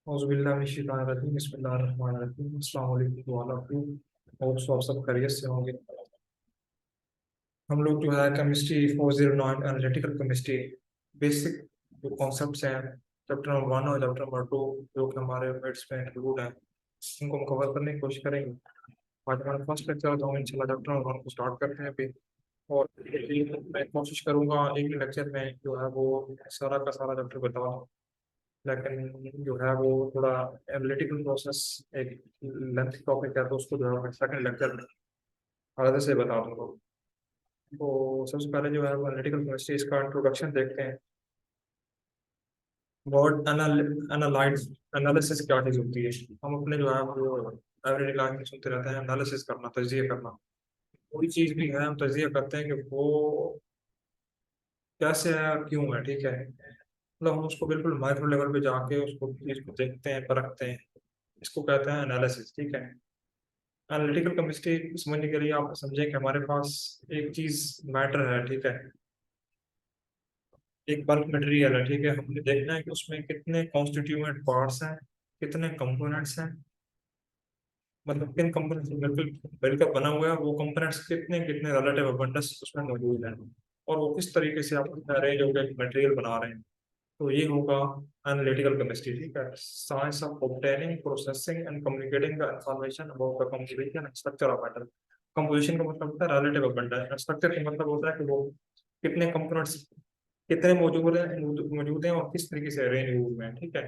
औज़ुबिल्लाहि बिस्मिल्लाहिर्रहमानिर्रहीम अस्सलाम वालेकुम और आप सब खैरियत से होंगे। हम लोग जो है केमिस्ट्री 409 एनालिटिकल केमिस्ट्री बेसिक जो कॉन्सेप्ट्स हैं चैप्टर नंबर 1 और चैप्टर नंबर 2 जो कि हमारे मेट्स में इंक्लूड हैं उनको हम कवर करने की कोशिश करेंगे। आज हमारा फर्स्ट लेक्चर है तो हम इंशाल्लाह चैप्टर नंबर 1 को स्टार्ट करते हैं अभी। और मैं कोशिश करूंगा एक ही लेक्चर में जो है वो सारा का सारा चैप्टर बता दूं, लेकिन जो है वो थोड़ा एनालिटिकल प्रोसेस एक लेंथ टॉपिक है तो उसको जो है मैं सेकंड लेक्चर में आगे से बता दूंगा। तो सबसे पहले जो है वो एनालिटिकल केमिस्ट्री इसका इंट्रोडक्शन देखते हैं। वर्ड एनालाइज एनालिसिस क्या चीज़ होती है। हम अपने जो है वो एवरीडे लाइफ में सुनते रहते हैं एनालिसिस करना, तजिया करना। कोई चीज़ भी है हम तजिया करते हैं कि वो कैसे है और क्यों है, ठीक है। मतलब हम उसको बिल्कुल माइक्रो लेवल पे जाके उसको चीज़ को देखते हैं, परखते हैं। इसको कहते हैं एनालिसिस, ठीक है। एनालिटिकल केमिस्ट्री समझने के लिए आप समझें कि हमारे पास एक चीज मैटर है, ठीक है। एक बल्क मटेरियल है, ठीक है। हमने देखना है कि उसमें कितने कॉन्स्टिट्यूएंट पार्ट्स हैं, कितने कंपोनेंट्स हैं। मतलब किन कंपोनेंट्स से मिलकर मिलकर बना हुआ है, वो कंपोनेंट्स कितने कितने रिलेटिव अबंडेंस उसमें मौजूद है, और वो किस तरीके से आप अरेंज होकर एक मटेरियल बना रहे हैं। तो ये होगा एनालिटिकल केमिस्ट्री, ठीक है। Science of obtaining, processing and communicating the information about the composition and structure of matter. Composition का मतलब होता है रिलेटिव अबंडेंस, स्ट्रक्चर का मतलब होता है कि वो कितने कंपोनेंट्स कितने मौजूद हैं और किस तरीके से अरेंज हुए हैं, ठीक है।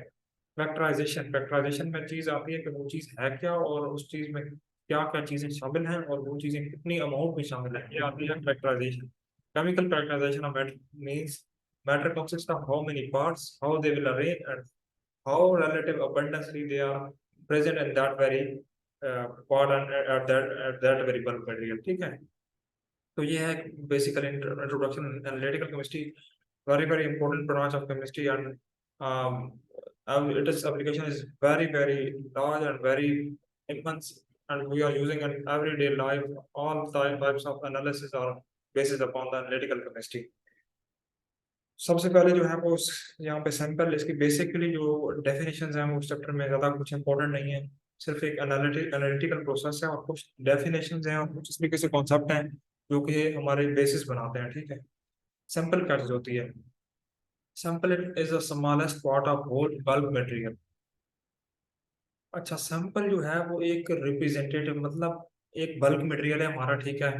फैक्टराइजेशन, फैक्टराइजेशन में चीज आती है कि वो चीज है क्या और उस चीज में क्या क्या चीजें शामिल हैं और वो चीजें कितनी अमाउंट में शामिल है, ये आती है factorisation. Chemical factorisation of matter means matter consists of how many parts, how they will arrange, and how relative abundantly they are present in that very part and at that very bulk material, ठीक है। तो ये है basically introduction analytical chemistry, very very important branch of chemistry, and its application is very very large and very immense, and we are using in everyday life. All types of analysis are based upon the analytical chemistry. सबसे पहले जो है वो यहाँ पे sample इसकी basically जो definition है वो उस चैप्टर में ज़्यादा कुछ इंपॉर्टेंट नहीं है। सिर्फ एक एनालिटिकल प्रोसेस है और कुछ डेफिनेशन हैं और कुछ इस तरीके से कॉन्सेप्ट हैं जो कि हमारे बेसिस बनाते हैं, ठीक है। सैंपल क्या चीज़ होती है। Sample is the smallest part of whole bulk material. अच्छा, सैंपल जो है वो एक रिप्रेजेंटेटिव मतलब एक बल्क मटेरियल है हमारा, ठीक है।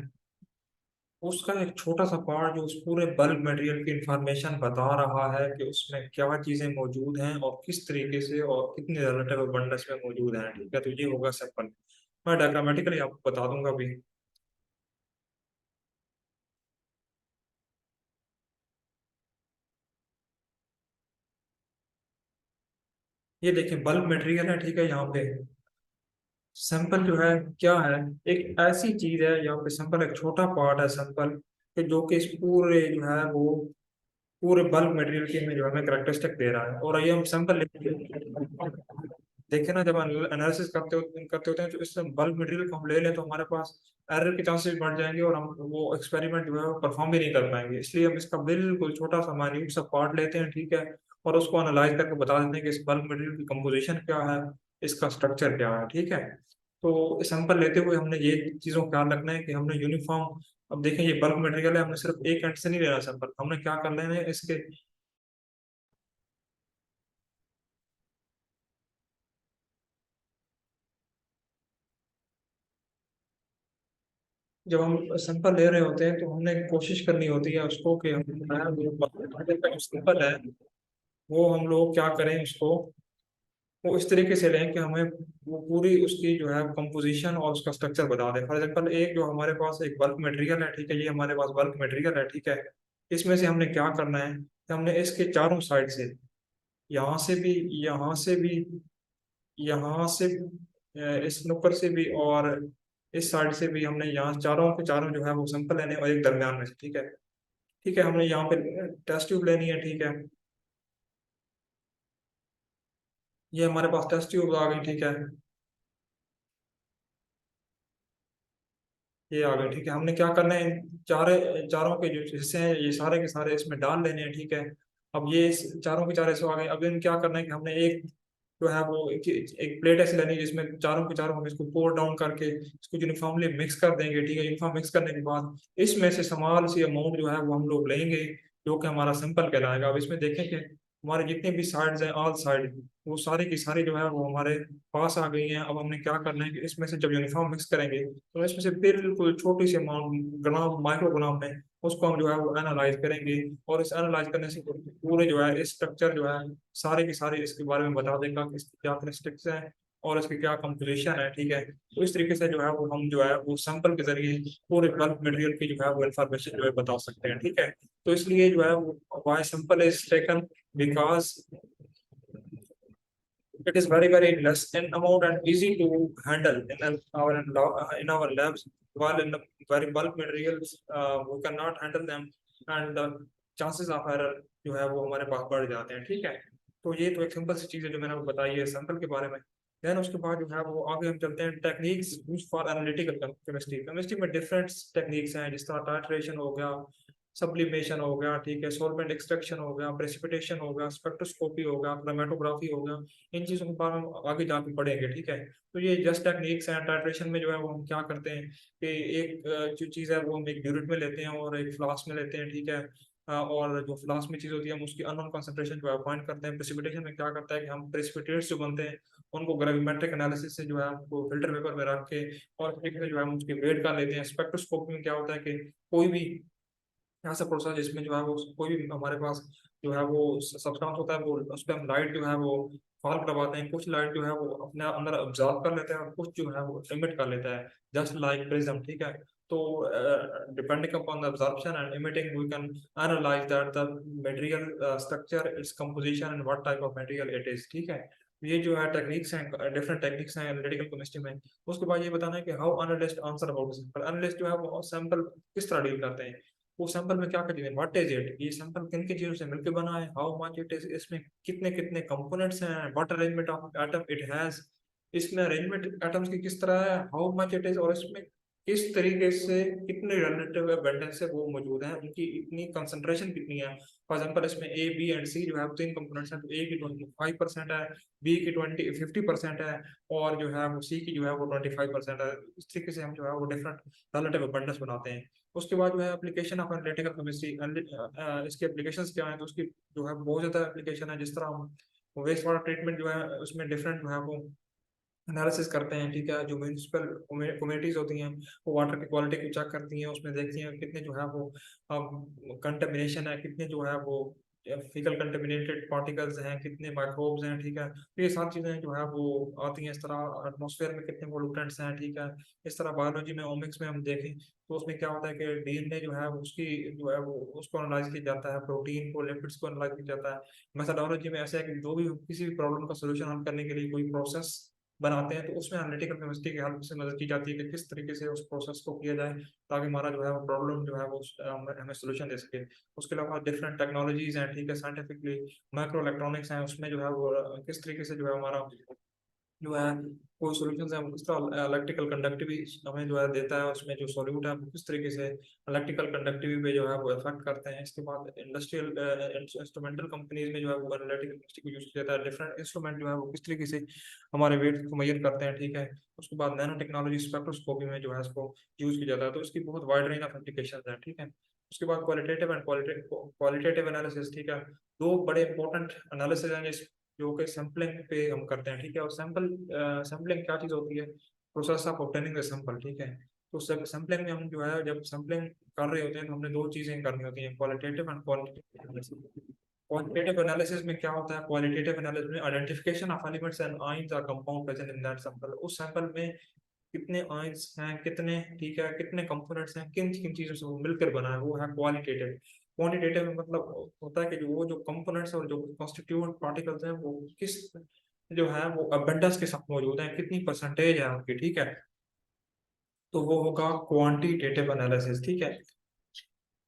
उसका एक छोटा सा पार्ट जो उस पूरे बल्क मटेरियल की इंफॉर्मेशन बता रहा है कि उसमें क्या चीजें मौजूद हैं और किस तरीके से और कितने रिलेटिव अबंडेंस में मौजूद हैं, ठीक है। तो ये होगा सैंपल। मैं डायग्रामेटिकली आपको बता दूंगा अभी। ये देखिए बल्क मटेरियल है, ठीक है। यहाँ पे सैंपल जो है क्या है, एक ऐसी चीज है यहाँ पे। सैंपल एक छोटा पार्ट है सैंपल कि जो कि इस पूरे जो है वो पूरे बल्क मटेरियल की में जो हमें करेक्टरिस्टिक दे रहा है। और ये हम सैंपल देखिए ना, जब एनालिसिस करते होते हैं तो इस बल्क मटेरियल को हम ले लें तो हमारे पास एरर के चांसेस बढ़ जाएंगे और हम वो एक्सपेरिमेंट जो है वो परफॉर्म भी नहीं कर पाएंगे। इसलिए हम इसका बिल्कुल छोटा सा माइन्यूट सा पार्ट लेते हैं, ठीक है। और उसको एनालाइज करके बता देते हैं कि इस बल्क मटेरियल की कंपोजिशन क्या है, इसका स्ट्रक्चर क्या है, ठीक है। तो सैंपल लेते हुए हमने ये चीज़ों का ख्याल रखना है कि हमने यूनिफॉर्म, अब देखें ये बल्क मटेरियल है, हमने सिर्फ एक एंड से नहीं लेना सैंपल, हमने क्या कर लेना है इसके। जब हम सैंपल ले रहे होते हैं तो हमने कोशिश करनी होती है उसको कि हम जो सैंपल है वो हम लोग क्या करें उसको वो इस तरीके से लें कि हमें वो पूरी उसकी जो है कंपोजिशन और उसका स्ट्रक्चर बता दें। फॉर एग्जांपल एक जो हमारे पास एक बल्क मटेरियल है, ठीक है। ये हमारे पास बल्क मटेरियल है, ठीक है। इसमें से हमने क्या करना है कि हमने इसके चारों साइड से, यहाँ से भी, यहाँ से भी, यहाँ से इस नुक्कड़ से भी और इस साइड से भी, हमने यहाँ चारों के चारों जो है वो सैंपल लेने और एक दरमियान में से, ठीक है। ठीक है, हमने यहाँ पे टेस्ट ट्यूब लेनी है, ठीक है। ये हमारे पास टेस्ट ट्यूब आ गई, ठीक है। ये आ गई, ठीक है। हमने क्या करना है, चारों के जो हिस्से हैं ये सारे के सारे इसमें डाल लेने हैं, ठीक है। अब ये चारों के चार हिस्से आ गए। अब इन क्या करना है कि हमने एक जो है वो एक प्लेट ऐसी लेनी है जिसमें चारों के चारों हम इसको पोर डाउन करके इसको यूनिफॉर्मली मिक्स कर देंगे, ठीक है। यूनिफॉर्म मिक्स करने के बाद इसमें से स्मॉल सी अमाउंट जो है वो हम लोग लेंगे, जो कि हमारा सिंपल कहलाएगा। अब इसमें देखें कि हमारे जितने भी साइड्स हैं, ऑल साइड, वो सारी की सारी जो है वो हमारे पास आ गई हैं। अब हमने क्या करना है कि इसमें से जब यूनिफॉर्म मिक्स करेंगे तो इसमें से बिल्कुल छोटी सी अमाउंट ग्राम, माइक्रोग्राम में उसको हम जो है वो एनालाइज करेंगे। और इस एनालाइज करने से पूरे जो है इस स्ट्रक्चर जो है सारे के सारे इसके बारे में बता देगा कि इसकी क्या करेक्टरिस्टिक्स हैं और इसकी क्या कंपोजिशन है, ठीक है। तो इस तरीके से जो है वो हम जो है वो सैंपल के जरिए पूरे बल्क मटेरियल की जो है वो इंफॉर्मेशन जो है बता सकते हैं, ठीक है। तो इसलिए जो है वो why sample is taken because it is very very less in amount and easy to handle in our labs, while in the very bulk materials we cannot handle them, and the chances of error जो है वो हमारे पास बढ़ जाते हैं, ठीक है। तो ये तो एक सिंपल सी चीज़ है जो मैंने आपको बताई है सैंपल के बारे में। देन उसके बाद जो है वो आगे हम चलते हैं techniques use for analytical chemistry. Chemistry में डिफरेंट टेक्निक्स हैं, जिस तरह टाइट्रेशन हो गया, सब्लिमेशन हो गया, ठीक है, सॉल्वेंट एक्सट्रैक्शन हो गया, प्रेसिपिटेशन हो गया, स्पेक्ट्रोस्कोपी हो गया, क्रोमेटोग्राफी हो गया। इन चीज़ों के बारे में हम आगे जाके पढ़ेंगे, ठीक है। तो ये जस्ट टेक्निक्स हैं। टाइट्रेशन में जो है वो हम क्या करते हैं कि एक जो चीज़ है वो हम एक ड्यूरेट में लेते हैं और एक फ्लास्क में लेते हैं, ठीक है। और जो फ्लास्क में चीज़ होती है हम उसकी अननोन कंसंट्रेशन जो है फाइंड करते हैं। प्रेसिपिटेशन में क्या करता है कि हम प्रेसिपिटेट्स जो बनते हैं उनको ग्रेविमेट्रिक एनालिसिस से जो है वो फिल्टर पेपर में रख के और फिर जो है हम उसकी वेट कर लेते हैं। स्पेक्ट्रोस्कोपी में क्या होता है कि कोई भी ऐसा प्रोसेस जिसमें जो है वो कोई भी हमारे पास जो है वो सब्सटेंस होता है, वो उस पर हम लाइट जो है वो फॉल करवाते हैं। कुछ लाइट जो है वो अपने अंदर ऑब्जर्व कर लेते हैं और कुछ जो है वो इमिट कर लेता है, जस्ट लाइक प्रिज्म, ठीक है। तो depending upon the absorption and emitting we can analyse that the material structure, its composition and what type of material it is, ठीक है। ये जो है टेक्निक्स हैं, डिफरेंट टेक्निक्स हैं एनालिटिकल केमिस्ट्री में। उसके बाद ये बताना है कि how analyst answer about sample. Analyst जो है वो सैंपल किस तरह डील करते हैं, वो सैंपल में क्या करते हैं, व्हाट इज इट, ये सैंपल किन किन चीजों से मिलकर बना है, हाउ मच इट इज, इसमें कितने कितने कंपोनेंट्स हैं, what arrangement of atom it has, इसमें अरेंजमेंट एटम्स की किस तरह है, हाउ मच इट इज, और इसमें किस तरीके से कितने रिलेटिव अबंडेंस है वो मौजूद हैं, उनकी इतनी कंसंट्रेशन कितनी है। फॉर एग्जांपल इसमें ए बी एंड सी जो है तीन कंपोनेंट्स हैं, तो ए की 25% है, बी की 50% है, और जो है वो सी की जो है वो 25% है। इस तरीके से हम जो है वो डिफरेंट रिलेटिव अबंडेंस बनाते हैं। उसके बाद जो है एप्लीकेशन ऑफ एनालिटिकल केमिस्ट्री, इसके एप्लीकेशंस क्या है, तो उसकी जो है बहुत ज़्यादा एप्लीकेशन है। जिस तरह हम वेस्ट वाटर ट्रीटमेंट जो है उसमें डिफरेंट जो है वो एनालिसिस करते हैं, ठीक है। जो म्यूनिसिपल कम्युनिटीज होती हैं वो वाटर की क्वालिटी को चेक करती हैं, उसमें देखती हैं कितने जो है वो कंटेमिनेशन है, कितने जो है वो फीकल कंटेमिनेटेड पार्टिकल्स हैं, कितने माइक्रोब्स हैं, ठीक है। तो ये सारी चीज़ें जो है वो आती हैं। इस तरह एटमॉस्फेयर में कितने पोल्यूटेंट्स हैं, ठीक है। इस तरह बायोलॉजी में ओमिक्स में हम देखें तो उसमें क्या होता है कि डीएनए जो है उसकी जो है वो उसको एनालाइज किया जाता है, प्रोटीन को, लिपिड्स को एनालाइज किया जाता है। मेथोडोलॉजी में ऐसा है कि जो भी किसी भी प्रॉब्लम का सोल्यूशन हल करने के लिए कोई प्रोसेस बनाते हैं तो उसमें एनालिटिकल केमिस्ट्री की हेल्प से मदद की जाती है कि किस तरीके से उस प्रोसेस को किया जाए ताकि हमारा जो है वो प्रॉब्लम जो है वो हमें सोल्यूशन दे सके। उसके अलावा डिफरेंट टेक्नोलॉजीज हैं, ठीक है, साइंटिफिकली माइक्रो इलेक्ट्रॉनिक्स हैं, उसमें जो है वो किस तरीके से जो है हमारा जो है कोई सॉल्यूशन है वो किस तरह इलेक्ट्रिकल कंडक्टिविटी हमें जो है देता है, उसमें जो सॉल्यूट है वो किस तरीके से इलेक्ट्रिकल कंडक्टिविटी पे जो है वो इफेक्ट करते हैं। इसके बाद इंडस्ट्रियल इंस्ट्रूमेंटल कंपनीज में जो है वो एनालिटिकल केमिस्ट्री को यूज किया जाता है। डिफरेंट इंस्ट्रूमेंट जो है वो किस तरीके से हमारे वेट को मेजर करते हैं, ठीक है। उसके बाद नैनो टेक्नोलॉजी स्पेक्ट्रोस्कोपी में जो है इसको यूज किया जाता है, तो इसकी बहुत वाइड रेंज ऑफ एप्लीकेशन है, ठीक है। उसके बाद क्वालिटेटिव एंड क्वालिटेटिव एनालिसिस, ठीक है। दो बड़े इंपॉर्टेंट एनालिसिस हैं जो कि सैम्पलिंग पे हम करते हैं, ठीक है। और सैम्पलिंग क्या चीज़ होती है, process of obtaining the sample, ठीक है। तो सब सैम्पलिंग में हम जो है जब सैम्पलिंग कर रहे होते हैं तो हमने दो चीज़ें करनी होती हैं, qualitative and qualitative analysis. Qualitative analysis में क्या होता है, क्वालिटेटिव एनालिसिस में identification of elements and ions और compound present in that sample. उस सैंपल में कितने आयंस हैं, कितने, ठीक है, कितने कंपोनेंट्स हैं, किन किन चीज़ों से वो मिलकर बना है, वो है क्वालिटेटिव। क्वांटिटेटिव में मतलब होता है कि जो वो जो कंपोनेंट्स और जो कॉन्स्टिट्यूएंट पार्टिकल्स हैं वो किस जो है वो अबंडेंस के साथ मौजूद हैं, कितनी परसेंटेज है उनकी, ठीक है। तो वो होगा क्वांटिटेटिव एनालिसिस, ठीक है।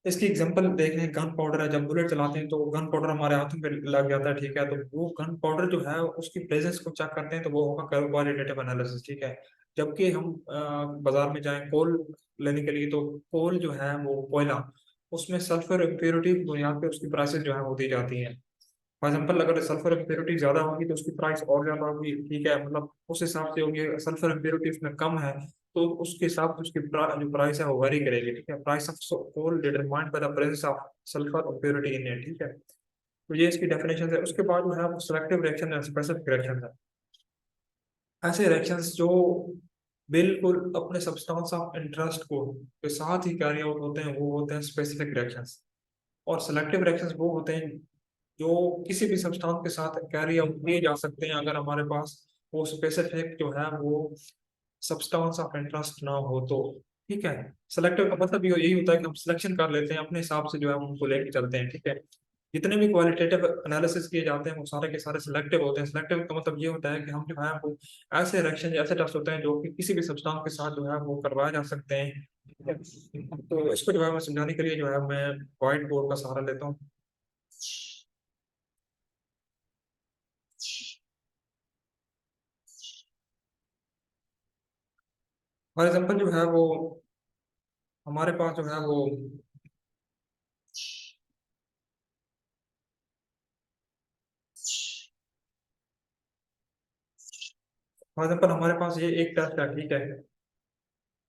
इसकी एग्जांपल देख रहे हैं, गन पाउडर है, जब बुलेट चलाते हैं तो गन पाउडर हमारे हाथों पे लग जाता है, ठीक है। तो वो गन पाउडर जो है उसकी प्रेजेंस को चेक करते हैं, तो वो होगा क्वालिटेटिव एनालिसिस, ठीक है। जबकि हम बाजार में जाएं कोल लेने के लिए, तो कोल जो है वो कोयला, उसमें सल्फर इम्प्योरिटी की बुनियाद पे उसकी प्राइसेस जो है वो दी जाती हैं। फॉर एग्जाम्पल अगर सल्फर इम्प्योरिटी ज्यादा होगी तो उसकी प्राइस और ज्यादा होगी, ठीक है, मतलब उस हिसाब से होगी। सल्फर इम्प्योरिटी उसमें कम है तो उसके हिसाब से उसकी जो प्राइस है वो वेरी करेगी, ठीक है। Price of coal determined by the presence of sulphur impurity in it, ठीक है। तो ये इसकी डेफिनेशन है। उसके बाद जो है वो सिलेक्टिव रिएक्शन है, स्पेसिफिक रिएक्शन है। ऐसे रिएक्शंस जो बिल्कुल अपने सब्सटेंस ऑफ इंटरेस्ट को के साथ ही कैरी आउट होते हैं वो होते हैं स्पेसिफिक रिएक्शंस। और सिलेक्टिव रिएक्शंस वो होते हैं जो किसी भी सब्सटेंस के साथ कैरी आउट किए जा सकते हैं अगर हमारे पास वो स्पेसिफिक जो है वो सब्सटेंस ऑफ इंटरेस्ट ना हो तो, ठीक है। सेलेक्टिव का मतलब यही होता है कि हम सिलेक्शन कर लेते हैं अपने हिसाब से, जो है हम उनको लेके चलते हैं, ठीक है। जितने भी क्वालिटेटिव एनालिसिस किए जाते हैं वो सारे के सारे सिलेक्टिव होते हैं। सिलेक्टिव का मतलब ये होता है कि हम जो है वो ऐसे रिएक्शन ऐसे टेस्ट होते हैं जो कि किसी भी सब्सटेंस के साथ जो है वो करवाए जा सकते हैं, ठीक है? तो इसको जो है मैं समझाने के लिए जो है मैं व्हाइट बोर्ड का सहारा लेता हूँ। फॉर एग्जाम्पल जो है वो हमारे पास जो है वो फॉर एग्जाम्पल हमारे पास ये एक टेस्ट है, ठीक है।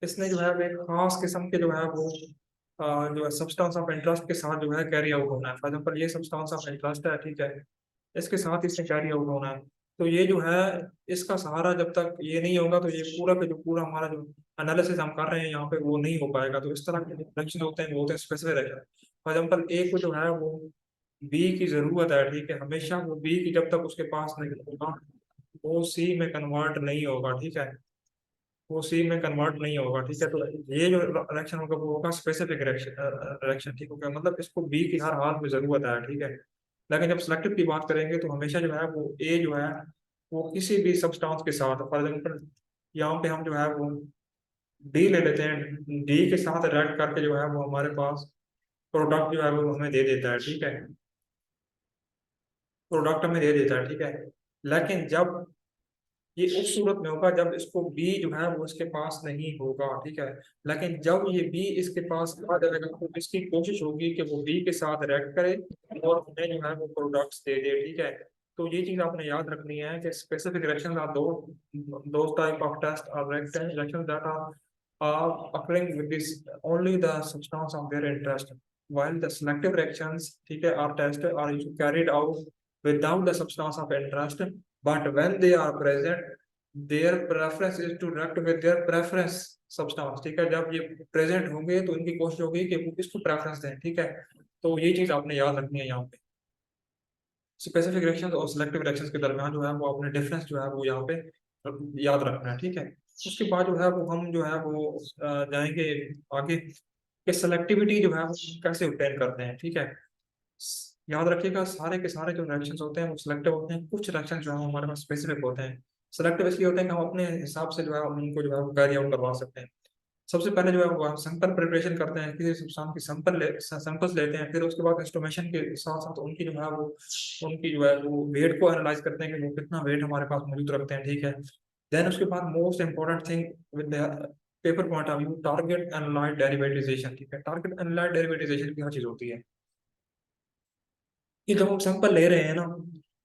इसने जो है वो एक खास किस्म के जो है वो जो है सब्सटेंस ऑफ इंटरेस्ट के साथ जो है कैरी आउट होना है। फॉर एग्जाम्पल ये सब्सटेंस ऑफ इंटरेस्ट है, ठीक है। इसके साथ इससे कैरी आउट होना है। तो ये जो है इसका सहारा जब तक ये नहीं होगा तो ये पूरा का जो पूरा हमारा जो एनालिसिस हम कर रहे हैं यहाँ पे वो नहीं हो पाएगा। तो इस तरह के रिएक्शन होते हैं वो होते हैं स्पेसिफिक रिएक्शन। फॉर एग्जाम्पल ए को जो है वो बी की जरूरत है, ठीक है। हमेशा वो बी की जब तक उसके पास नहीं होगा वो सी में कन्वर्ट नहीं होगा, ठीक है। वो सी में कन्वर्ट नहीं होगा, ठीक है। तो ये जो रिएक्शन होगा वो होगा स्पेसिफिक रिएक्शन रिएक्शन, ठीक होगा। मतलब इसको बी की हर हाल में जरूरत है, ठीक है। लेकिन जब सिलेक्टिव की बात करेंगे तो हमेशा जो है वो ए जो है वो किसी भी सब्सटेंस के साथ, फॉर एग्जाम्पल यहाँ पे हम जो है वो डी ले लेते हैं। डी के साथ रेड करके जो है वो हमारे पास प्रोडक्ट जो है वो हमें दे देता है, ठीक है। प्रोडक्ट हमें दे देता है, ठीक है। लेकिन जब ये उस सूरत में होगा जब इसको बी जो है वो इसके पास नहीं होगा, ठीक है। लेकिन जब ये बी इसके पास आ जाएगा तो इसकी कोशिश होगी कि वो बी के साथ रेड करे और हमें जो है वो प्रोडक्ट्स दे दे, ठीक है। तो ये चीज आपने याद रखनी है कि स्पेसिफिक रिएक्शंस आर दो type of test are reactions that are occurring with this only the substance of their interest, while the selective reactions, ठीक है, are tested are carried out without the substance of interest, but when they are present their preference is to react with their preference substance, ठीक है। जब ये present होंगे तो इनकी कोशिश होगी कि वो इसको प्रेफरेंस दें, ठीक है। तो ये चीज आपने याद रखनी है यहाँ पे। स्पेसिफिक रिएक्शंस और सिलेक्टिव रिएक्शंस के दरमियान जो है वो अपने डिफरेंस जो है वो यहाँ पे याद रखना है, ठीक है। उसके बाद जो है वो हम जो है वो जाएंगे आगे कि सेलेक्टिविटी जो है वो कैसे obtain करते हैं, ठीक है। याद रखिएगा सारे के सारे जो रिएक्शंस होते हैं वो सिलेक्टिव होते हैं। कुछ रिएक्शंस जो है वो हमारे पास स्पेसिफिक होते हैं। सेलेक्टिव इसलिए होते हैं कि हम अपने हिसाब से जो है उनको जो है वो कैरी आउट करवा सकते हैं। सबसे पहले जो है वो सैंपल प्रिपरेशन करते हैं, किसी सब्सटेंस की सैंपल्स लेते हैं। फिर उसके बाद इंस्ट्रूमेशन के साथ साथ उनकी जो है वो उनकी जो है वो वेट को एनालाइज करते हैं कि वो कितना वेट हमारे पास मौजूद रखते हैं, ठीक है। देन उसके बाद most important thing with paper point of view target analyte derivatization, ठीक है। टारगेट एनालाइज डेरिवेटिजाशन क्या चीज होती है कि जब हम सैंपल ले रहे हैं ना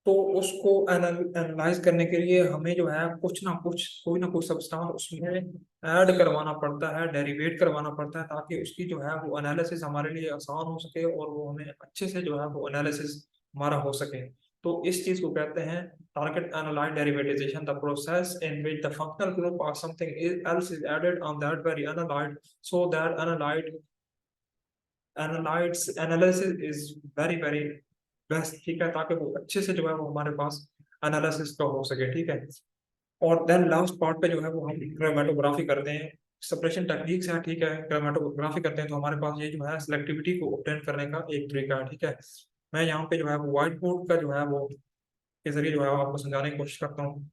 तो उसको एनालाइज करने के लिए हमें जो है कुछ ना कुछ कोई ना कोई सब्सटेंस उसमें ऐड करवाना पड़ता है, डेरिवेट करवाना पड़ता है, ताकि उसकी जो है वो एनालिसिस हमारे लिए आसान हो सके और वो हमें अच्छे से जो है वो एनालिसिस हमारा हो सके। तो इस चीज को कहते हैं target analyte derivatization, the process in which the functional group और something else is added on that very analyte so that analysis is very very best, ठीक है, ताकि वो अच्छे से जो है वो हमारे पास एनालिसिस का हो सके, ठीक है। और देन लास्ट पार्ट पे जो है वो हम क्रोमेटोग्राफी करते हैं। सेपरेशन टेक्निक्स है, ठीक है। क्रोमेटोग्राफी करते हैं तो हमारे पास ये जो है सिलेक्टिविटी को ऑब्टेन करने का एक तरीका है, ठीक है। मैं यहाँ पे जो है वो व्हाइट बोर्ड का जो है वो के जरिए जो है आपको समझाने की कोशिश करता हूँ।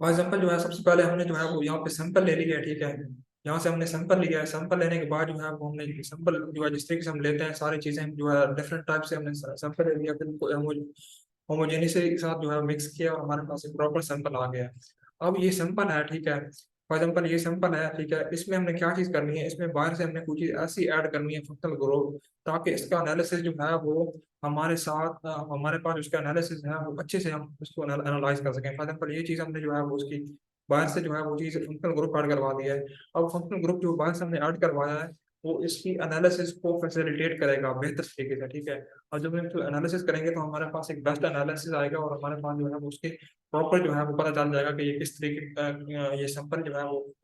फॉर एग्जाम्पल जो है सबसे पहले हमने जो है वो यहाँ पे सैंपल ले लिया है, ठीक है। यहाँ से हमने सैंपल लिया है। सैंपल लेने के बाद जो है वो हमने सैंपल जो है जिस तरीके से हम लेते हैं सारी चीजें जो है डिफरेंट टाइप से हमने सैंपल ले लिया, फिर उनको होमोजेनिटी के साथ जो है मिक्स किया और हमारे पास एक प्रॉपर सैंपल आ गया। अब ये सैंपल है, ठीक है। फॉर एग्जाम्पल ये सिंपल है, ठीक है, इसमें हमने क्या चीज करनी है, इसमें बाहर से हमने कुछ चीज ऐसी ऐड करनी है फंक्शनल ग्रुप, ताकि इसका एनालिसिस जो है वो हमारे साथ हमारे पास उसका एनालिसिस है वो अच्छे से हम उसको एनालाइज कर सकें। फॉर एग्जाम्पल ये चीज हमने जो है वो उसकी बाहर से जो है वो चीज फंक्शनल ग्रुप ऐड करवा दिया है। अब फंक्शनल ग्रुप जो बाहर से हमने ऐड करवाया है वो इसकी एनालिसिस को फैसिलिटेट करेगा बेहतर तरीके से, ठीक है। और जब हम इसको एनालिसिस करेंगे तो हमारे पास एक बेस्ट एनालिसिस आएगा, और हमारे पास जो है वो उसके प्रॉपर जो है वो पता चल जाएगा कि ये किस तरीके का ये सैंपल जो है वो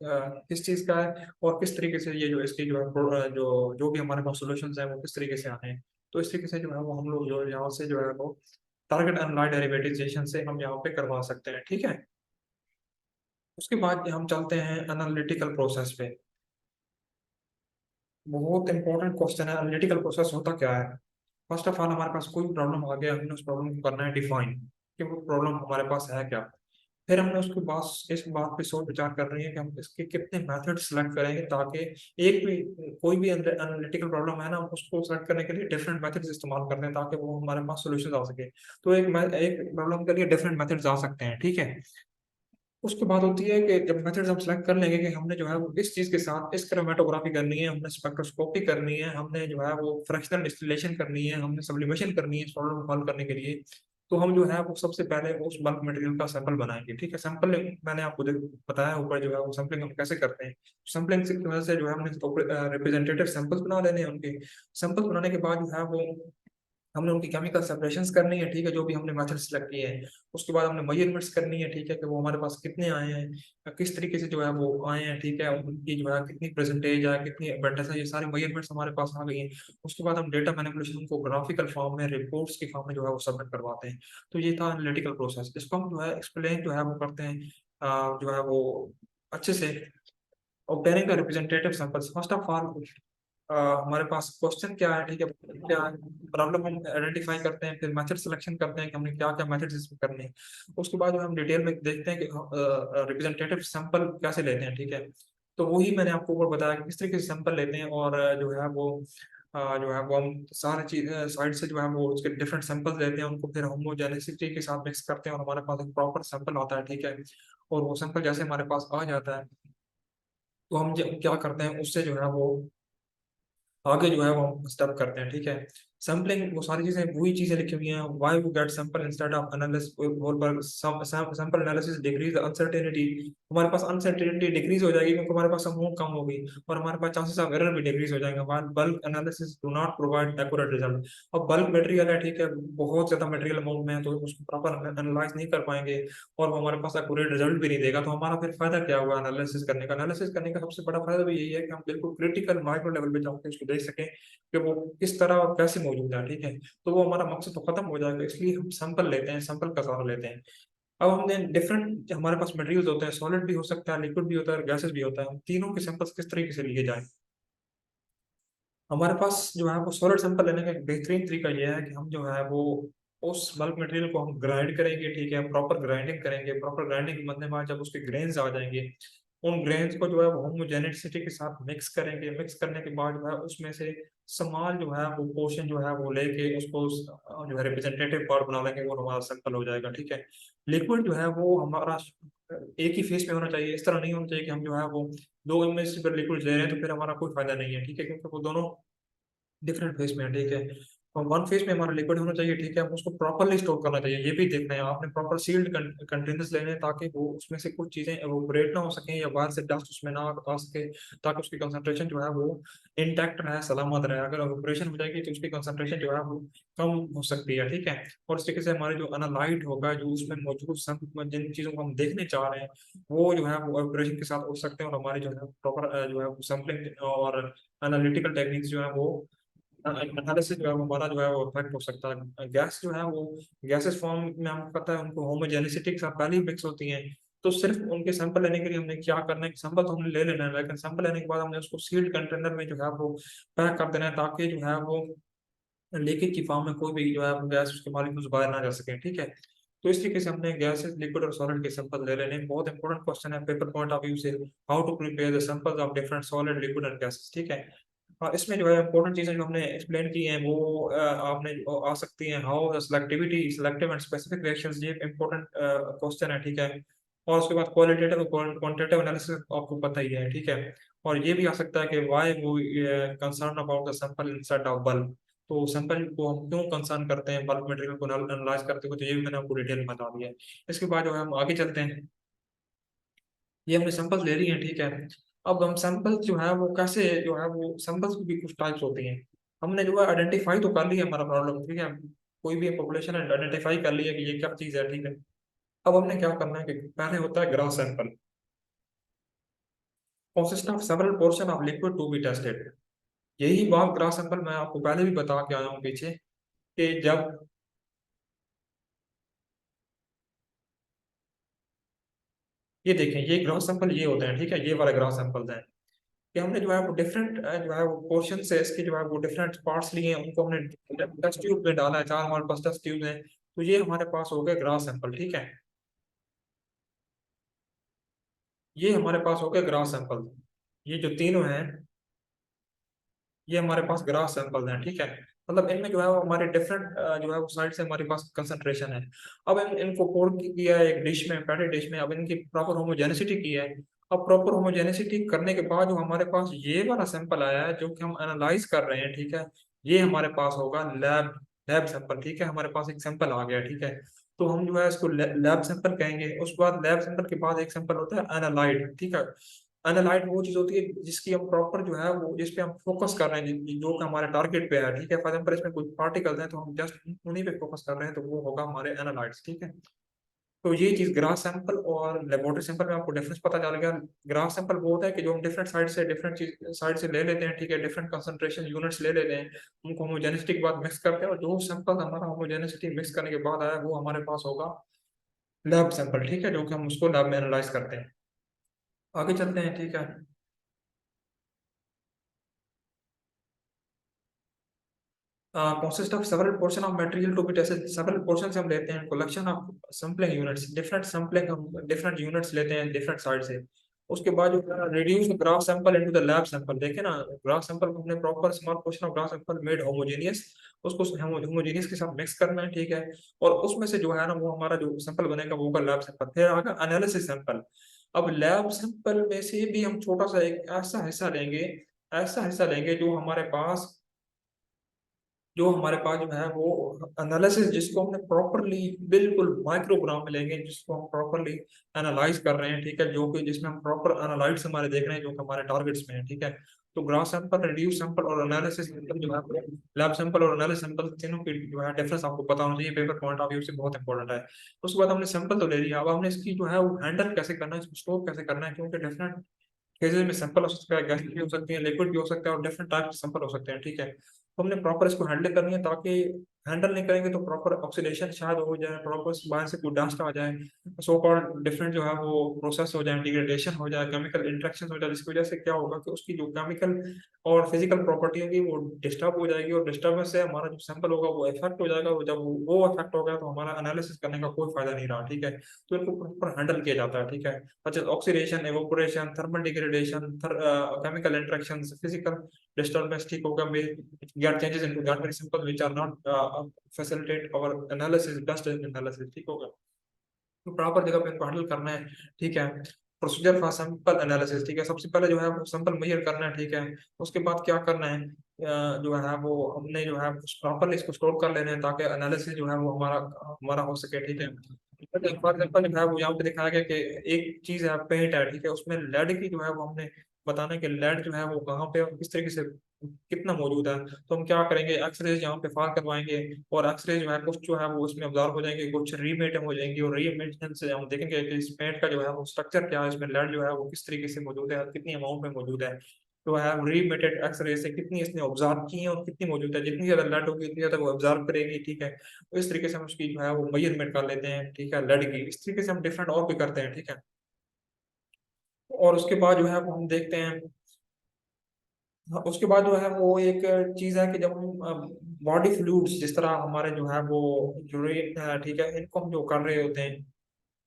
किस चीज़ का है, और किस तरीके से ये जो इसकी जो है जो भी हमारे पास सॉल्यूशंस हैं वो किस तरीके से आने हैं। तो इस तरीके से जो है वो हम लोग जो यहाँ से जो है वो टारगेट एनालाइज डेरिवेटिव से हम यहाँ पे करवा सकते हैं, ठीक है। उसके बाद हम चलते हैं एनालिटिकल प्रोसेस पे। बहुत इंपॉर्टेंट क्वेश्चन है, एनालिटिकल प्रोसेस होता क्या है। फर्स्ट ऑफ ऑल हमारे पास कोई प्रॉब्लम आ गया, हमने उस प्रॉब्लम को करना है डिफाइन कि वो प्रॉब्लम हमारे पास है क्या। फिर हमने उसके बाद इस बात पे सोच विचार कर रही है कि हम इसके कितने मेथड सेलेक्ट करेंगे, ताकि एक भी कोई भी एनालिटिकल प्रॉब्लम है ना, हम उसको सेलेक्ट करने के लिए डिफरेंट मेथड्स इस्तेमाल करते हैं ताकि वो हमारे पास सॉल्यूशन आ सके। तो एक प्रॉब्लम के लिए डिफरेंट मेथड्स आ सकते हैं, ठीक है। उसके बाद होती है कि जब मेथड्स हम सेलेक्ट कर लेंगे कि हमने जो है वो इस चीज़ के साथ इस क्रोमेटोग्राफी करनी है, हमने स्पेक्ट्रोस्कोपी करनी है, हमने जो है वो फ्रैक्शनल डिस्टिलेशन करनी है, हमने सब्लिमेशन करनी है इस प्रॉब्लम को हल करने के लिए, तो हम जो है वो सबसे पहले उस बल्क मटेरियल का सैंपल बनाएंगे, ठीक है। सैंपल मैंने आपको बताया ऊपर जो है वो सैंपलिंग हम कैसे करते हैं। सैंपलिंग की वजह से जो है हमने रिप्रेजेंटेटिव सैंपल्स बना लेने हैं उनके। सैंपल्स बनाने के बाद जो है वो हमने उनकी केमिकल सेपरेशंस करनी है, ठीक है, जो भी हमने मेथड सेलेक्ट किए हैं। उसके बाद हमने मेजरमेंट्स करनी है, ठीक है, कि वो हमारे पास कितने आए हैं, किस तरीके से जो है वो आए हैं, ठीक है, उनकी जो है कितनी परसेंटेज है, कितनी अबंडेंस है, ये सारी मेजरमेंट्स हमारे पास आ गई हैं। उसके बाद हम डेटा मैनिपुलेशन को ग्राफिकल फॉर्म में रिपोर्ट्स की फॉर्म में जो है वो सबमिट करवाते हैं। तो ये था एनालिटिकल प्रोसेस, इसको हम जो है एक्सप्लेन जो है वो करते हैं जो है वो अच्छे से। ऑब्टेनिंग का representative samples, first of all हमारे पास क्वेश्चन क्या है, ठीक है, क्या प्रॉब्लम हम आइडेंटिफाई करते हैं, फिर मेथड सिलेक्शन करते हैं कि हमने क्या क्या मेथड्स इसमें करने हैं। उसके बाद जो हम डिटेल में देखते हैं कि रिप्रेजेंटेटिव सैंपल कैसे लेते हैं, ठीक है। तो वही मैंने आपको ऊपर बताया कि किस तरीके से सैंपल लेते हैं, और जो है वो हम सारी चीज साइड से जो है वो उसके डिफरेंट सैंपल्स लेते हैं, उनको फिर होमोजेनिसिटी के साथ मिक्स करते हैं और हमारे पास एक प्रॉपर सैंपल आता है, ठीक है। और वो सैंपल जैसे हमारे पास आ जाता है तो हम क्या करते हैं उससे जो है वो आगे जो है वो हम स्टेप करते हैं, ठीक है। सैम्पलिंग वो सारी चीजें वही चीजें लिखी हुई हैं, why we get sample instead of analysis whole पर सैंपल एनालिसिस डिक्रीज अनसर्टेनिटी। हमारे पास अनसर्टेनिटी डिक्रीज हो जाएगी क्योंकि हमारे पास अमाउंट कम होगी, और हमारे पास चांसेस ऑफ एरर भी डिक्रीज हो जाएंगे, while bulk analysis do not provide accurate result. अब बल्क मटेरियल है, ठीक है, बहुत ज्यादा मटेरियल अमाउंट में है, तो उसको प्रॉपर एनालाइज नहीं कर पाएंगे और वो हमारे पास एक्यूरेट रिजल्ट भी नहीं देगा। तो हमारा फिर फायदा क्या हुआ एनालिसिस करने का। एनालिसिस करने का सबसे बड़ा फायदा भी यही है कि हम बिल्कुल क्रिटिकल माइक्रो लेवल पे जाकर उसको देख सकें कि वो किस तरह और कैसे मौजूद है, ठीक है। तो वो हमारा मकसद तो खत्म हो जाएगा, इसलिए हम सैंपल लेते हैं, सैंपल का सहारा लेते हैं। अब हमने डिफरेंट हमारे पास मटेरियल्स होते हैं, सॉलिड भी हो सकता है, लिक्विड भी होता है, गैसेस भी होता है, हम तीनों के सैंपल्स किस तरीके से लिए जाएं। हमारे पास जो है वो सॉलिड सैंपल लेने का एक बेहतरीन तरीका यह है कि हम जो है वो उस बल्क मटेरियल को हम ग्राइंड करेंगे, ठीक है, प्रॉपर ग्राइंडिंग करेंगे। प्रॉपर ग्राइंडिंग के मतलब बाद जब उसके ग्रेन्स आ जाएंगे, उन ग्रेन्स को जो है वो होमोजेनिसिटी के साथ मिक्स करेंगे। मिक्स करने के बाद जो है उसमें से स्मॉल जो है वो पोर्शन जो है वो लेके उसको जो है रिप्रेजेंटेटिव पार्ट बना लेंगे, वो हमारा सैंपल हो जाएगा, ठीक है। लिक्विड जो है वो हमारा एक ही फेस में होना चाहिए, इस तरह नहीं होना चाहिए कि हम जो है वो दो इमेज से लिक्विड ले रहे हैं तो फिर हमारा कोई फायदा नहीं है, ठीक है, क्योंकि वो दोनों डिफरेंट फेस में है, ठीक है। और वन फेस में हमारा लिक्विड होना चाहिए, ठीक है, हम उसको प्रॉपरली स्टोर करना चाहिए, ये भी देखना है आपने। प्रॉपर सील्ड कंटेनर्स लेने हैं ताकि वो उसमें से कुछ चीजें एवोपरेट ना हो सके या बाहर से डस्ट उसमें ना आ सके, ताकि उसकी कंसंट्रेशन जो है वो इंटैक्ट रहे, सलामत रहे। अगर एवोपरेशन हो जाएगी तो उसकी कंसंट्रेशन जो है वो कम हो सकती है, ठीक है। और इस तरीके से हमारे जो एनालाइट होगा, जो उसमें मौजूद सब जिन चीजों को हम देखने चाह रहे हैं, वो जो है वो एवोपरेशन के साथ उड़ सकते हैं, और हमारी जो है प्रॉपर जो है सैम्पलिंग और एनालिटिकल टेक्निक्स जो है वो एनालिसिस जो है वो हमारा जो है वो इफेक्ट हो सकता है। गैस जो है वो गैसेस फॉर्म में हमको पता है उनको होमोजेनिसिटी के साथ पहले ही मिक्स होती हैं। तो सिर्फ उनके सैंपल लेने के लिए हमने क्या करना है कि सैंपल तो हमने ले लेना है, लेकिन सैंपल लेने के बाद हमने उसको सील्ड कंटेनर में जो है वो पैक कर देना है, ताकि जो है वो लीकेज की फॉर्म में कोई भी जो है वो गैस उसके मालिक्यूल्स बाहर ना जा सके, ठीक है। तो इस तरीके से हमने गैसेस, लिक्विड और सॉलिड के सैंपल ले लेने हैं। बहुत इंपॉर्टेंट क्वेश्चन है पेपर पॉइंट ऑफ व्यू से, how to prepare the samples of different solid, liquid and gases, ठीक है। और इसमें जो है इंपॉर्टेंट चीजें जो हमने एक्सप्लेन की हैं वो आपने आ सकती हैं। How selectivity, selective and specific reactions, ये इंपॉर्टेंट क्वेश्चन है, ठीक है। और उसके बाद क्वालिटेटिव और क्वांटिटेटिव एनालिसिस आपको पता ही है, ठीक है। और ये भी आ सकता है कि वाई वो concern about the sample insert of bulb, तो सैंपल को हम क्यों कंसर्न करते हैं, बल्क मटेरियल को एनालाइज करते हुए, तो ये भी मैंने आपको डिटेल में बता दिया है। इसके बाद जो है हम आगे चलते हैं। ये हमने सैंपल्स ले रही हैं, ठीक है। अब हम सैंपल जो है वो कैसे, जो है वो सैंपल्स की भी कुछ टाइप्स होती हैं। हमने जो है आइडेंटिफाई तो कर लिया हमारा प्रॉब्लम, ठीक है। कोई भी पॉपुलेशन आइडेंटिफाई कर लिया कि ये क्या चीज़ है, ठीक है। अब हमने क्या करना है कि पहले होता है grass sample, consist of several portion of liquid to be tested। यही बात ग्रास सैंपल मैं आपको पहले भी बता के आया हूँ पीछे, कि जब ये देखें, ये ग्रास सैंपल ये होते हैं, ठीक है, ये वाले ग्रास सैंपल्स हैं, कि हमने जो है वो डिफरेंट जो है वो पोर्शन से इसके जो है वो डिफरेंट पार्ट्स लिए हैं, उनको हमने टेस्ट ट्यूब में डाला है, 4 हमारे पास टेस्ट ट्यूब हैं। तो ये हमारे पास हो गए ग्रास सैंपल, ठीक है। ये हमारे पास हो गए ग्रास सैंपल, ये जो तीनों हैं ये हमारे पास ग्रास सैंपल हैं, ठीक है। मतलब इनमें जो है वो हमारे डिफरेंट जो है वो साइड से हमारे पास कंसंट्रेशन है। अब इनको पोर किया है एक डिश में, पैटी डिश में, अब इनकी प्रॉपर होमोजेनिसिटी की है। अब प्रॉपर होमोजेनिसिटी करने के बाद जो हमारे पास ये वाला सैंपल आया है जो कि हम एनालाइज कर रहे हैं, ठीक है, ये हमारे पास होगा लैब लैब सैंपल, ठीक है। हमारे पास एक सैंपल आ गया, ठीक है। तो हम जो है इसको लैब सैंपल कहेंगे। उसके बाद लैब सैंपल के बाद एक सैंपल होता है एनालाइट, ठीक है। एनालाइट वो चीज होती है जिसकी हम प्रॉपर जो है वो जिस पे हम फोकस कर रहे हैं, जो कि हमारे टारगेट पे है, ठीक है। फॉर एग्जाम्पल इसमें कोई पार्टिकल्स हैं तो हम जस्ट उन्हीं पे फोकस कर रहे हैं, तो वो होगा हमारे एनालाइट्स, ठीक है। तो ये चीज ग्रास सैंपल और लेबोरेटरी सैंपल में आपको डिफरेंस पता चल गया। ग्रास सैंपल वो होता है कि जो हम डिफरेंट साइड से डिफरेंट चीज साइड से ले लेते हैं, ठीक है, डिफरेंट कंसंट्रेशन यूनिट्स ले लेते हैं, उनको होमोजेनिसिटी के बाद मिक्स करते हैं, और जो सैंपल हमारा होमोजेनिसिटी मिक्स करने के बाद आया वो हमारे पास होगा लैब सैंपल, ठीक है, जो कि हम उसको लैब में एनालाइज करते हैं। आगे चलते हैं, ठीक है। consist of several portion of material to be tested। several portion से हम लेते हैं collection of sampling units, different sampling हम different units लेते हैं different side से। उसके बाद जो reduce the graph sample into the lab sample, देखे ना, graph sample को हमने proper small portion of graph sample made homogeneous, उसको homogeneous के साथ mix करना है, ठीक है। और उसमें से जो है ना वो हमारा जो sample बनेगा वो होगा lab sample। फिर आगे analysis sample। अब lab sample में से भी हम छोटा सा एक ऐसा हिस्सा लेंगे जो हमारे पास जो है वो एनालिसिस, जिसको हमने प्रॉपरली बिल्कुल माइक्रोग्राम में लेंगे, जिसको हम प्रॉपरली एनालाइज कर रहे हैं, ठीक है, जो कि जिसमें हम प्रॉपर एनालाइट्स हमारे देख रहे हैं जो कि हमारे टारगेट्स में है, ठीक है। तो ग्रास सैंपल, रिड्यूस सैंपल और एनालिसिस जो है, लैब सैंपल और एनालिसिस सैंपल तीनों की जो है डिफरेंस आपको पता होना चाहिए, पेपर पॉइंट ऑफ व्यू से बहुत इंपॉर्टेंट है। उसके बाद हमने सैंपल तो ले लिया, अब हमने इसकी जो है वो हैंडल कैसे करना है, इसको स्टोर कैसे करना है, क्योंकि डिफरेंट फेजेस में सैंपल हो सकता है, गैस भी हो सकती है, लिक्विड भी हो सकता है, और डिफरेंट टाइप के सैंपल हो सकते हैं, ठीक है। तो हमने प्रॉपर इसको हैंडल करनी है, ताकि हैंडल नहीं करेंगे तो प्रॉपर ऑक्सीडेशन शायद हो जाए, प्रॉपर बाहर से कोई डस्ट आ जाए, सो कॉल्ड डिफरेंट जो है वो प्रोसेस हो जाए, डिग्रेडेशन हो जाए, केमिकल इंटरेक्शन हो जाए, जिसकी वजह से क्या होगा कि उसकी जो केमिकल और फिजिकल प्रॉपर्टी होगी वो डिस्टर्ब हो जाएगी, और डिस्टर्बेंस से हमारा जो सैंपल होगा वो इफेक्ट हो जाएगा, और जब वो इफेक्ट हो गया तो हमारा एनालिसिस करने का कोई फायदा नहीं रहा, ठीक है। तो इनको प्रॉपर हैंडल किया जाता है, ठीक है। such as oxidation, evaporation, thermal degradation, chemical interactions, physical disturbance, ठीक होगा, may get changes into that very simple which are not facilitate our analysis, dust analysis, ठीक होगा। तो प्रॉपर जगह पे इनको हैंडल करना है, ठीक है। प्रोसीजर फॉर सैंपल एनालिसिस, ठीक है, सबसे पहले जो है वो सैंपल मेजर करना है, ठीक है। उसके बाद क्या करना है, जो है वो हमने जो है प्रॉपरली इसको स्टोर कर लेना है, ताकि एनालिसिस जो है वो हमारा हमारा हो सके, ठीक है। फॉर एग्जाम्पल जो है वो यहाँ पे दिखाया गया कि एक चीज है पेंट है, ठीक है, उसमें लेड की जो है वो हमने बताना है कि लेड जो है वो कहाँ पे और किस तरीके से कितना मौजूद है। तो हम क्या करेंगे, एक्सरेज यहाँ पे फार करवाएंगे, और एक्सरे जो है कुछ जो है वो उसमें ऑब्जर्व हो जाएंगे, कुछ रीमेट हो जाएंगी, और रीमेटेंस से हम देखेंगे कि इस पेंट का जो है वो स्ट्रक्चर क्या है, इसमें लेड जो है वो किस तरीके से मौजूद है, कितनी अमाउंट में मौजूद है। तो है रीमेटेड एक्सरे से कितनी इसने ऑब्जर्व की है और कितनी मौजूद है, जितनी ज्यादा लेड होगी उतनी ज्यादा वो ऑब्जर्व करेगी, ठीक है। तो इस तरीके से हम उसकी जो है वो मेजरमेंट कर लेते हैं, ठीक है, लेड की। इस तरीके से हम डिफरेंट और भी करते हैं, ठीक है। और उसके बाद जो है वो हम देखते हैं, हाँ, उसके बाद जो है वो एक चीज है कि जब हम बॉडी फ्लूइड्स, जिस तरह हमारे जो है वो यूरिन है, ठीक है, इनको हम जो कर रहे होते हैं,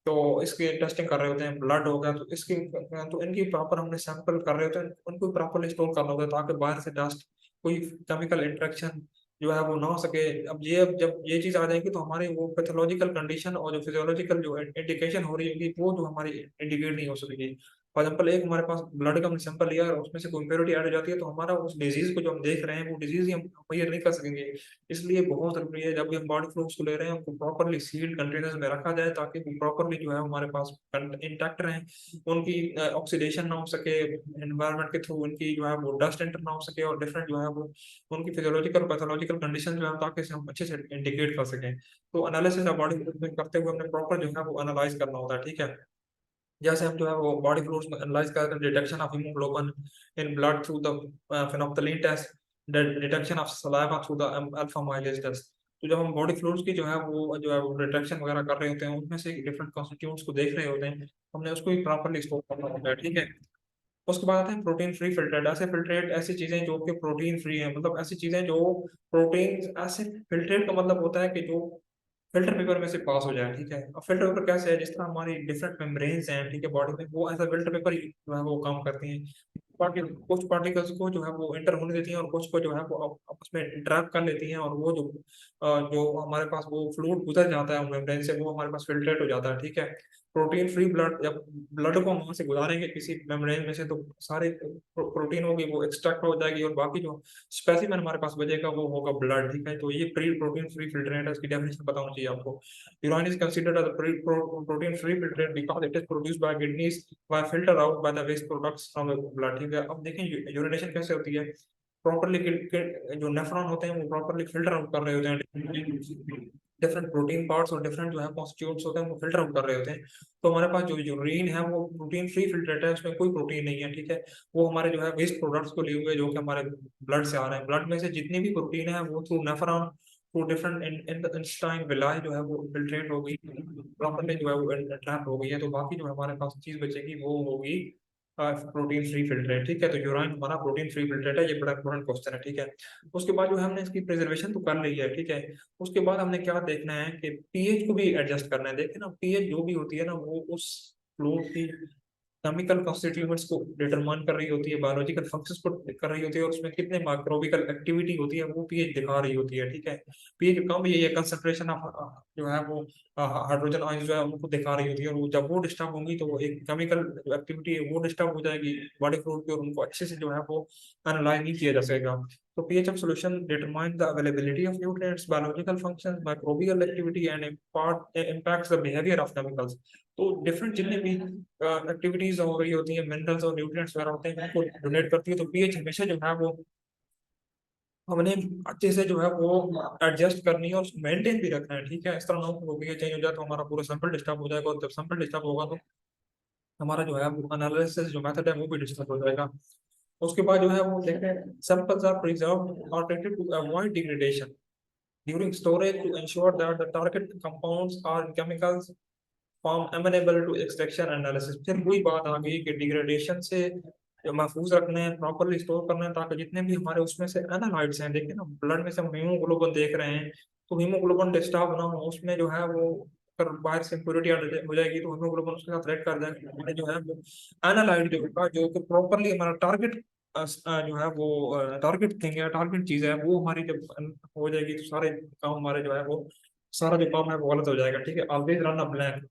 तो इसकी टेस्टिंग कर रहे होते हैं, ब्लड हो गया तो इसकी, तो इनकी प्रॉपर हमने सैंपल कर रहे होते हैं, उनको प्रॉपरली स्टोर करना होता है, ताकि बाहर से डस्ट, कोई केमिकल इंटरेक्शन जो है वो ना हो सके। अब जब ये चीज आ जाएगी तो हमारी वो पैथोलॉजिकल कंडीशन और जो फिजियोलॉजिकल जो इंडिकेशन हो रही होगी वो जो हमारी इंडिकेट नहीं हो सकेगी। फॉर एग्जाम्पल एक हमारे पास ब्लड का हमने सैंपल लिया और उसमें से कोई इम्प्योरिटी ऐड हो जाती है तो हमारा उस डिजीज को जो हम देख रहे हैं वो डिजीज ही हम क्लियर नहीं कर सकेंगे। इसलिए बहुत जरूरी है जब भी हम बॉडी फ्लूइड्स को ले रहे हैं उनको प्रॉपरली सील्ड कंटेनर्स में रखा जाए ताकि वो प्रॉपरली जो है हमारे पास इंटैक्ट रहें, उनकी ऑक्सीडेशन ना हो सके एनवायरनमेंट के थ्रू, उनकी जो है वो डस्ट एंटर ना हो सके और डिफरेंट जो है वो उनकी फिजियोलॉजिकल पैथोलॉजिकल कंडीशन जो है ताकि से हम अच्छे से इंडिकेट कर सकें। तो एनालिसिस ऑफ बॉडी फ्लूइड में करते हुए हमने प्रॉपर जो है वो एनालाइज करना होता है, ठीक है। जैसे हम जो है वो बॉडी फ्लूइड्स में एनालाइज करते हैं detection of haemoglobin in blood through the phenolphthalein test, detection of saliva through the alpha amylase test. तो जब हम बॉडी फ्लूइड्स की जो है वो डिटेक्शन वगैरह कर रहे होते हैं उनमें से डिफरेंट कॉन्स्टिट्यूएंट्स को देख रहे होते हैं, हमने उसको भी प्रॉपरली स्टोर करना होता है, ठीक है। उसके बाद आते हैं प्रोटीन फ्री फिल्टरेट। ऐसे फिल्टरेट ऐसी चीजें जो कि प्रोटीन फ्री है, मतलब ऐसी चीजें जो प्रोटीन ऐसे फिल्टरेट का मतलब होता है कि जो फिल्टर पेपर में से पास हो जाए, ठीक है। अब फिल्टर पेपर कैसे है, जिस तरह हमारी डिफरेंट मेम्ब्रेन्स हैं, ठीक है, बॉडी में, वो ऐसा फिल्टर पेपर ही जो है वो काम करती हैं। कुछ पार्टिकल्स को जो है वो इंटर होने देती हैं और कुछ को जो है वो आपस में ट्रैप कर लेती हैं और वो जो हमारे पास वो फ्लूइड गुजर जाता है मेम्ब्रेन से वो हमारे पास फिल्ट्रेट हो जाता है, ठीक है। प्रोटीन फ्री ब्लड, जब ब्लड को हम वहां से गुजारेंगे किसी मेम्ब्रेन में से तो सारे प्रोटीन होगी वो एक्सट्रैक्ट हो जाएगी और बाकी जो स्पेसिमेन हमारे पास बचेगा वो होगा ब्लड, ठीक है। तो ये प्री प्रोटीन फ्री फिल्टरेट है, इसकी डेफिनेशन बताना चाहिए आपको। Urine is considered as pre protein free filtrate because it is produced by kidneys by filter out by the waste products from the blood, ठीक है। अब देखें यूरिनेशन कैसे होती है, प्रॉपरली जो नेफ्रॉन होते हैं वो प्रॉपरली फिल्टर आउट कर रहे होते हैं डिफरेंट प्रोटीन पार्ट्स और डिफरेंट जो है कॉन्स्टिट्यूएंट्स होते हैं वो फिल्टर आउट कर रहे होते हैं। तो हमारे पास जो यूरिन है वो प्रोटीन फ्री फिल्ट्रेट है, उसमें कोई प्रोटीन नहीं है, ठीक है। वो हमारे जो है वेस्ट प्रोडक्ट्स को लिए हुए जो कि हमारे ब्लड से आ रहे हैं, ब्लड में से जितनी भी प्रोटीन है वो through nephron through different Einstein villi जो है वो फिल्ट्रेट हो गई, प्रॉपरली जो है वो ट्रैप हो गई है। तो बाकी जो हमारे पास चीज बचेगी वो होगी प्रोटीन फ्री फिल्ट्रेट, ठीक है। तो यूराइन हमारा प्रोटीन फ्री फिल्ट्रेट है, ये बड़ा इंपॉर्टेंट क्वेश्चन है, ठीक है। उसके बाद जो है हमने इसकी प्रिजर्वेशन तो कर ली है, ठीक है। उसके बाद हमने क्या देखना है कि पीएच को भी एडजस्ट करना है। देखिए ना, पीएच जो भी होती है ना वो उस फ्लूइड की केमिकल कॉन्स्टिट्यूएंट्स को डिटरमाइन कर रही होती है, बायोलॉजिकल फंक्शंस को कर रही होती है और उसमें कितने माइक्रोबिकल एक्टिविटी होती है वो पीएच दिखा रही होती है, ठीक है। पीएच कम यही है, कंसंट्रेशन ऑफ जो है वो हाइड्रोजन आयंस जो है उनको दिखा रही होती है और जब वो डिस्टर्ब होंगी तो वो एक केमिकल एक्टिविटी है वो डिस्टर्ब हो जाएगी बॉडी फ्लूइड की और उनको अच्छे से जो है वो एनालाइज नहीं किया जा सकेगा। तो pH of solution determines the availability of nutrients, biological functions, microbial activity, and impacts the behavior of chemicals. तो डिफरेंट जितने भी एक्टिविटीज हो रही होती है, मिनरल्स और न्यूट्रिएंट्स वगैरह होते हैं उनको डोनेट करती है। तो पीएच हमेशा जो है वो हमने अच्छे से जो है वो एडजस्ट करनी है और मेंटेन भी रखना है, ठीक है। इस तरह ना हो कि वो पीएच चेंज हो जाए तो हमारा पूरा सैंपल डिस्टर्ब हो जाएगा और जब सैंपल डिस्टर्ब होगा तो हमारा जो है वो एनालिसिस जो मेथड है वो भी डिस्टर्ब हो जाएगा। उसके बाद जो है वो देखते हैं सैंपल्स आर प्रिजर्व्ड और treated to avoid degradation during storage to ensure that the target compounds are chemicals form amenable to extraction analysis। फिर वही बात आ गई कि डिग्रेडेशन से जो महफूज रखने हैं, प्रॉपरली स्टोर करना है ताकि जितने भी हमारे उसमें से एनालाइड्स हैं, देखिए ना ब्लड में से हम हीमोग्लोबिन देख रहे हैं तो हीमोग्लोबिन डिस्टर्ब ना हो उसमें जो है वो अगर बाहर से इम्प्योरिटी हो जाएगी तो हीमोग्लोबिन उसके साथ रिएक्ट कर जाएगा, हमारे जो है वो एनालाइड जो होगा जो कि प्रॉपरली हमारा टारगेट जो है वो टारगेट थिंग है, टारगेट चीज है, वो हमारी जब हो जाएगी तो सारे काम हमारे जो है वो सारा जो काम है वो गलत हो जाएगा, ठीक है। Always run a blank.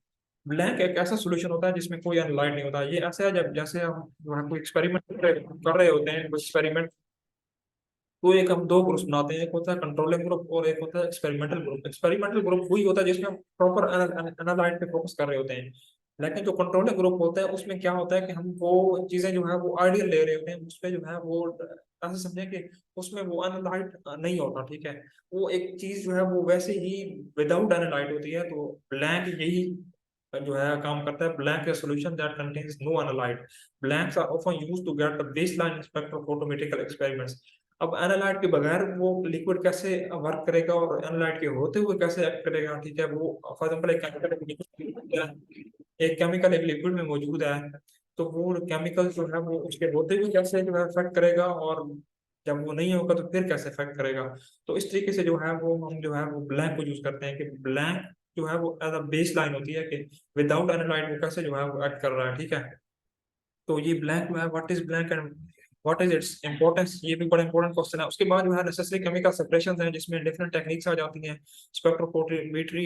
Blank एक ऐसा सोल्यूशन होता है जिसमें कोई अनलाइट नहीं होता। ये ऐसा है जब जैसे हम जो है कोई एक्सपेरिमेंट कर रहे होते हैं, एक्सपेरिमेंट तो एक हम दो ग्रुप्स बनाते हैं, एक होता है कंट्रोलिंग ग्रुप और एक होता है एक्सपेरिमेंटल ग्रुप। एक्सपेरिमेंटल ग्रुप वही होता है जिसमें हम प्रॉपर एनालाइट पे फोकस कर रहे होते हैं, लेकिन जो कंट्रोलिंग ग्रुप होता है उसमें क्या होता है कि हम वो चीजें जो है वो आइडियल ले रहे होते हैं, उसपे जो है वो ऐसे समझे कि उसमें वो एनालाइट नहीं होता, ठीक है। वो एक चीज जो है वो वैसे ही विदाउट एनालाइट होती है। तो ब्लैंक यही जो है काम करता है, blank solution that contains no analyte. Blanks are often used to get the baseline spectrophotometrical experiments. अब एनालाइट के बगैर वो लिक्विड कैसे वर्क करेगा और एनालाइट के होते हुए कैसे एक्ट करेगा, ठीक है। वो फॉर एग्जाम्पल एक केमिकल एक लिक्विड में मौजूद है तो वो केमिकल जो है वो उसके होते हुए कैसे जो है इफेक्ट करेगा और जब वो नहीं होगा तो फिर कैसे इफेक्ट करेगा। तो इस तरीके से जो है वो हम जो है वो ब्लैंक को यूज करते हैं कि ब्लैंक जो है वो एज अ बेस लाइन होती है कि विदाउट एनालाइट वो कैसे जो है वो एक्ट कर रहा है, ठीक है। तो ये ब्लैंक जो है what is blank and what is its importance, ये भी बड़ा इंपॉर्टेंट क्वेश्चन है। उसके बाद जो है नेसेसरी केमिकल सेपरेशन है जिसमें डिफरेंट टेक्निक्स आ जाती हैं, स्पेक्ट्रोफोटोमेट्री